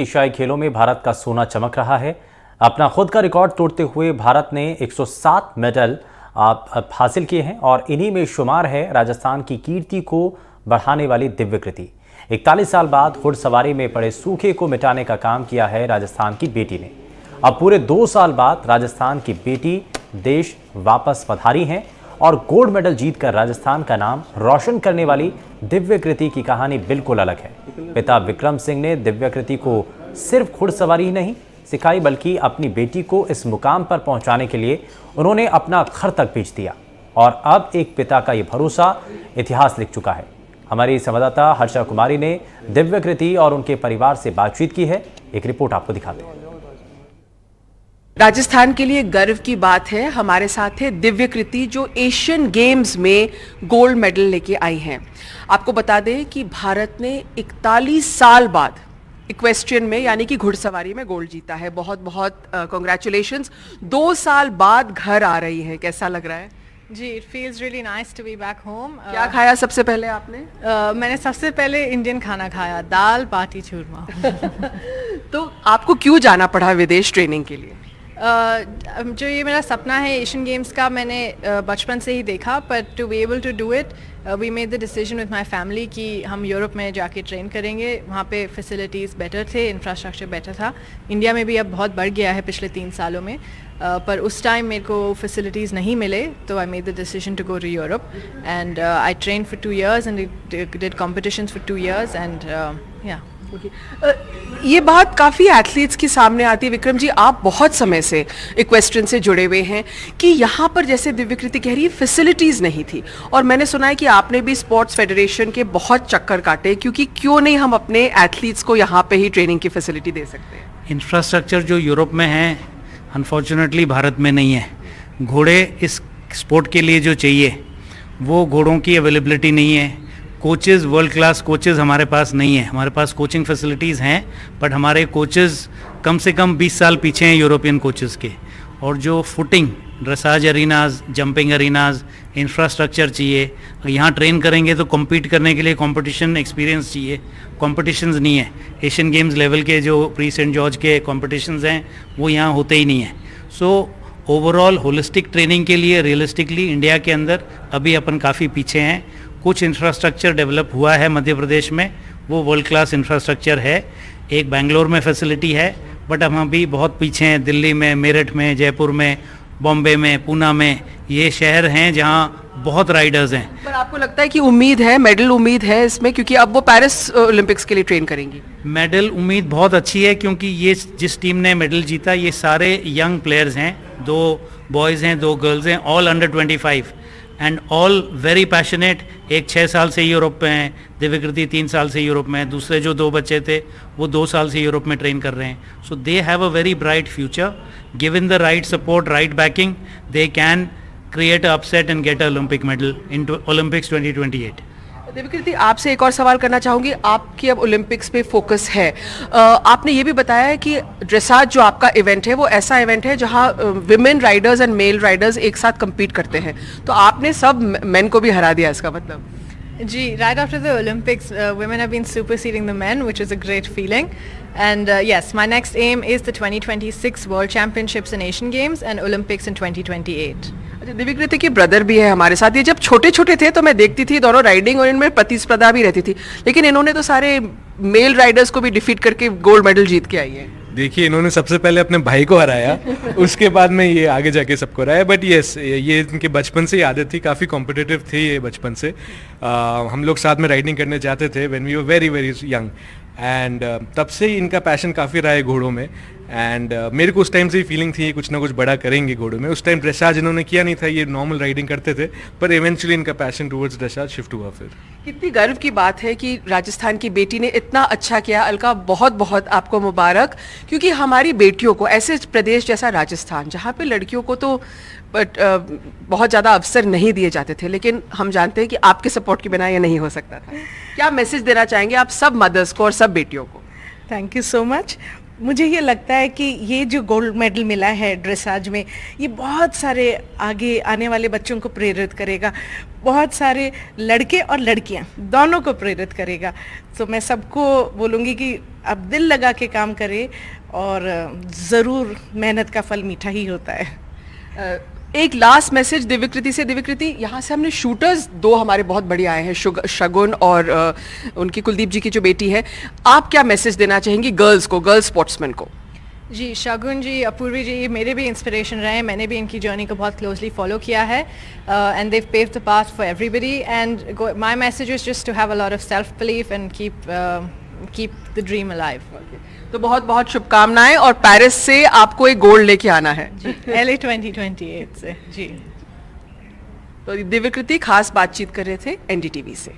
एशियाई खेलों में भारत का सोना चमक रहा है। अपना खुद का रिकॉर्ड तोड़ते हुए भारत ने 107 मेडल हासिल किए हैं और इन्हीं में शुमार है राजस्थान की कीर्ति को बढ़ाने वाली दिव्य कृति। 41 साल बाद घुड़सवारी में पड़े सूखे को मिटाने का काम किया है राजस्थान की बेटी ने। अब पूरे 2 साल बाद राजस्थान की बेटी देश वापस पधारी हैं और गोल्ड मेडल जीतकर राजस्थान का नाम रोशन करने वाली दिव्य कृति की कहानी बिल्कुल अलग है। पिता विक्रम सिंह ने दिव्य कृति को सिर्फ घुड़सवारी ही नहीं सिखाई, बल्कि अपनी बेटी को इस मुकाम पर पहुंचाने के लिए उन्होंने अपना घर तक बेच दिया और अब एक पिता का ये भरोसा इतिहास लिख चुका है। हमारी संवाददाता हर्षा कुमारी ने दिव्य कृति और उनके परिवार से बातचीत की है। एक रिपोर्ट आपको दिखाते हैं। राजस्थान के लिए गर्व की बात है। हमारे साथ है दिव्य कृति जो एशियन गेम्स में गोल्ड मेडल लेके आई हैं। आपको बता दें कि भारत ने 41 साल बाद इक्वेस्ट्रियन में यानी कि घुड़सवारी में गोल्ड जीता है। बहुत बहुत कांग्रेचुलेशंस। 2 साल बाद घर आ रही है, कैसा लग रहा है? जी, it feels really nice to be back home. क्या खाया सबसे पहले आपने? मैंने सबसे पहले इंडियन खाना खाया, दाल बाटी चूरमा। तो आपको क्यों जाना पड़ा विदेश ट्रेनिंग के लिए? जो ये मेरा सपना है एशियन गेम्स का, मैंने बचपन से ही देखा, पर to be able to do it we made the decision with my family कि हम यूरोप में जाके ट्रेन करेंगे। वहाँ पे फैसिलिटीज़ बेटर थे, इंफ्रास्ट्रक्चर बेटर था। इंडिया में भी अब बहुत बढ़ गया है पिछले 3 सालों में, पर उस टाइम मेरे को फैसिलिटीज़ नहीं मिले, तो I made the decision to go to Europe and I train for 2 years and did competitions for 2 years and या ये बात काफ़ी एथलीट्स के सामने आती है। विक्रम जी, आप बहुत समय से इक्वेस्ट्रियन से जुड़े हुए हैं कि यहाँ पर जैसे दिव्य कृति कह रही है फैसिलिटीज़ नहीं थी, और मैंने सुना है कि आपने भी स्पोर्ट्स फेडरेशन के बहुत चक्कर काटे, क्योंकि क्यों नहीं हम अपने एथलीट्स को यहाँ पे ही ट्रेनिंग की फैसिलिटी दे सकते हैं। इंफ्रास्ट्रक्चर जो यूरोप में है अनफॉर्चुनेटली भारत में नहीं है। घोड़े इस स्पोर्ट के लिए जो चाहिए वो घोड़ों की अवेलेबिलिटी नहीं है। कोचेज़, वर्ल्ड क्लास कोचेज़ हमारे पास नहीं है। हमारे पास कोचिंग फैसिलिटीज़ हैं, बट हमारे कोचेज़ कम से कम 20 साल पीछे हैं यूरोपियन कोचेज़ के। और जो footing, dressage arenas, jumping arenas, infrastructure चाहिए। यहाँ ट्रेन करेंगे तो कम्पीट करने के लिए कंपटीशन एक्सपीरियंस चाहिए। कॉम्पिटिशन्स नहीं है। एशियन गेम्स लेवल के जो प्री सेंट जॉर्ज के कॉम्पिटिशन्स हैं वो यहाँ होते ही नहीं हैं। सो ओवरऑल होलिस्टिक ट्रेनिंग के लिए रियलिस्टिकली इंडिया के अंदर अभी अपन काफ़ी पीछे हैं। कुछ इंफ्रास्ट्रक्चर डेवलप हुआ है मध्य प्रदेश में, वो वर्ल्ड क्लास इंफ्रास्ट्रक्चर है। एक बेंगलोर में फैसिलिटी है, बट हम अभी बहुत पीछे हैं। दिल्ली में, मेरठ में, जयपुर में, बॉम्बे में, पूना में, ये शहर हैं जहाँ बहुत राइडर्स हैं। पर आपको लगता है कि उम्मीद है, मेडल उम्मीद है इसमें, क्योंकि अब वो पेरिस ओलंपिक्स के लिए ट्रेन करेंगी? मेडल उम्मीद बहुत अच्छी है, क्योंकि ये जिस टीम ने मेडल जीता ये सारे यंग प्लेयर्स हैं। 2 बॉयज़ हैं, 2 गर्ल्स हैं, all under 25 and all very passionate. एक 6 साल से यूरोप में हैं, दिव्य कृति 3 साल से यूरोप में है। दूसरे जो 2 बच्चे थे वो 2 साल से यूरोप में ट्रेन कर रहे हैं। So they have a very bright future. Given the right support, right backing, they can create a upset and get a Olympic medal in Olympics 2028। Divya कृति, आपसे एक और सवाल करना चाहूँगी। आपकी अब ओलंपिक्स पे फोकस है। आपने ये भी बताया है कि ड्रेसाज जो आपका इवेंट है वो ऐसा इवेंट है जहाँ women riders and male riders एक साथ compete करते हैं, तो आपने सब मेन को भी हरा दिया, इसका मतलब? जी, right after the Olympics, women have been superseding the men, which is a great feeling. And yes, my next aim is the 2026 World Championships and Asian Games and Olympics in 2028. अच्छा, दिव्य कृति के brother भी है हमारे साथ। ये जब छोटे छोटे थे तो मैं देखती थी दोनों राइडिंग, और इनमें प्रतिस्पर्धा भी रहती थी, लेकिन इन्होंने तो सारे मेल राइडर्स को भी डिफीट करके गोल्ड मेडल जीत के आई है। देखिए, इन्होंने सबसे पहले अपने भाई को हराया, उसके बाद में ये आगे जाके सबको हराया। बट यस, ये इनके बचपन से ही आदत थी, काफ़ी कॉम्पिटिटिव थे ये बचपन से। हम लोग साथ में राइडिंग करने जाते थे when we were very very young, and तब से ही इनका पैशन काफ़ी रहा है घोड़ों में। एंड मेरे को उस टाइम से ही फीलिंग थी कुछ ना कुछ बड़ा करेंगे घोड़ों में। उस टाइम ड्रेसाज इन्होंने किया नहीं था, ये नॉर्मल राइडिंग करते थे, पर इवेंचुअली इनका पैशन टुवर्ड्स ड्रेसाज शिफ्ट हुआ। फिर कितनी गर्व की बात है कि राजस्थान की बेटी ने इतना अच्छा किया। अलका, बहुत बहुत आपको मुबारक, क्योंकि हमारी बेटियों को ऐसे प्रदेश जैसा राजस्थान जहाँ पे लड़कियों को तो बहुत ज़्यादा अवसर नहीं दिए जाते थे, लेकिन हम जानते हैं कि आपके सपोर्ट के बिना ये नहीं हो सकता था। क्या मैसेज देना चाहेंगे आप सब मदर्स को और सब बेटियों को? Thank you so much. मुझे ये लगता है कि ये जो गोल्ड मेडल मिला है ड्रेसाज में, ये बहुत सारे आगे आने वाले बच्चों को प्रेरित करेगा, बहुत सारे लड़के और लड़कियां दोनों को प्रेरित करेगा। तो मैं सबको बोलूँगी कि अब दिल लगा के काम करें और ज़रूर मेहनत का फल मीठा ही होता है। एक लास्ट मैसेज दिव्यकृति से। दिव्यकृति, यहाँ से हमने शूटर्स दो हमारे बहुत बढ़िया आए हैं, शगुन और उनकी कुलदीप जी की जो बेटी है। आप क्या मैसेज देना चाहेंगी गर्ल्स को, गर्ल्स स्पोर्ट्समैन को? जी, शगुन जी, अपूर्वी जी मेरे भी इंस्पिरेशन रहे हैं। मैंने भी इनकी जर्नी को बहुत क्लोजली फॉलो किया है and Dev paved the path for everybody and my message is just to have a lot of self belief and keep the dream alive. तो बहुत बहुत शुभकामनाएं और पेरिस से आपको एक गोल्ड लेके आना है। LA 2028 से। जी, तो दिव्यकृति खास बातचीत कर रहे थे NDTV से।